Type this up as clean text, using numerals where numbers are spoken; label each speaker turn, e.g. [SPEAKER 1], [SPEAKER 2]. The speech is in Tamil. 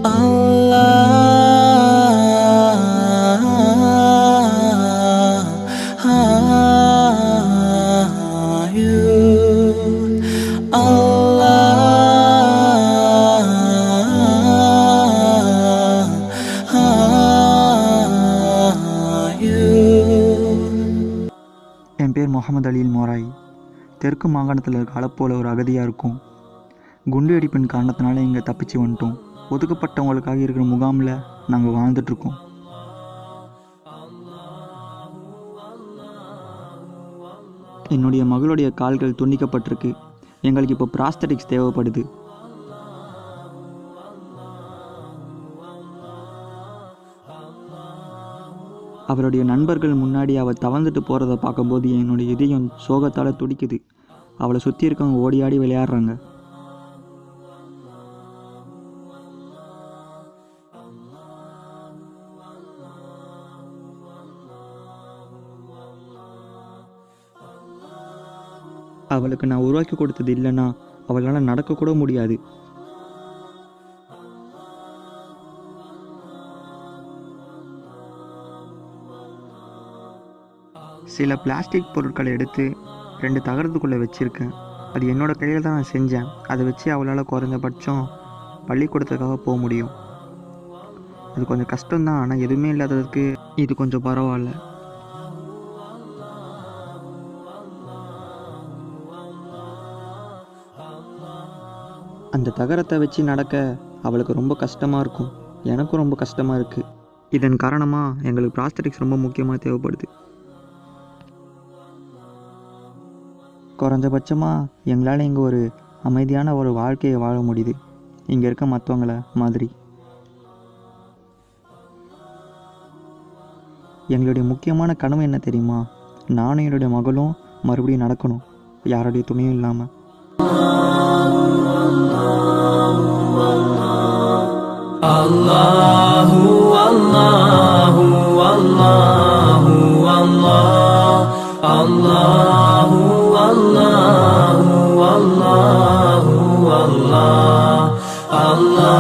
[SPEAKER 1] என் பேர் முகமது அலில் மோராய். தெற்கு மாகாணத்தில் இருக்க அலப்போல ஒரு அகதியாக இருக்கும். குண்டு வெடிப்பின் காரணத்தினால இங்கே தப்பிச்சு வந்துட்டோம். ஒதுக்கப்பட்டவங்களுக்காக இருக்கிற முகாமில் நாங்கள் வாழ்ந்துட்டுருக்கோம். என்னுடைய மகளுடைய கால்கள் துண்டிக்கப்பட்டிருக்கு. எங்களுக்கு இப்போ prosthetics தேவைப்படுது. அவருடைய நண்பர்கள் முன்னாடி அவள் தவழ்ந்துட்டு போகிறத பார்க்கும்போது என்னுடைய இதயம் சோகத்தால் துடிக்குது. அவளை சுற்றி இருக்கவங்க ஓடி ஆடி விளையாடுறாங்க. அவளுக்கு நான் உருவாக்கி கொடுத்தது இல்லைன்னா அவளால் நடக்கக்கூட முடியாது. சில பிளாஸ்டிக் பொருட்களை எடுத்து 2 தகரத்துக்குள்ளே வச்சுருக்கேன். அது என்னோடய கையில் தான் நான் செஞ்சேன். அதை வச்சு அவளால் குறைஞ்சபட்சம் பள்ளிக்கூடத்துக்காக போக முடியும். அது கொஞ்சம் கஷ்டம்தான், ஆனால் எதுவுமே இல்லாததுக்கு இது கொஞ்சம் பரவாயில்ல. அந்த தகரத்தை வச்சு நடக்க அவளுக்கு ரொம்ப கஷ்டமாக இருக்கும். எனக்கும் ரொம்ப கஷ்டமாக இருக்குது. இதன் காரணமாக எங்களுக்கு prosthetics ரொம்ப முக்கியமாக தேவைப்படுது. குறைஞ்சபட்சமாக எங்களால் இங்கே ஒரு அமைதியான ஒரு வாழ்க்கையை வாழ முடியுது, இங்கே இருக்க மற்றவங்கள மாதிரி. எங்களுடைய முக்கியமான கனவு என்ன தெரியுமா? நானும் என்னுடைய மகளும் மறுபடியும் நடக்கணும், யாருடைய துணையும் இல்லாமல். அல்லாஹு அல்லாஹு அல்லாஹு அல்லாஹ் அல்லாஹு அல்லாஹு அல்லாஹு அல்லாஹ் அல்லாஹ்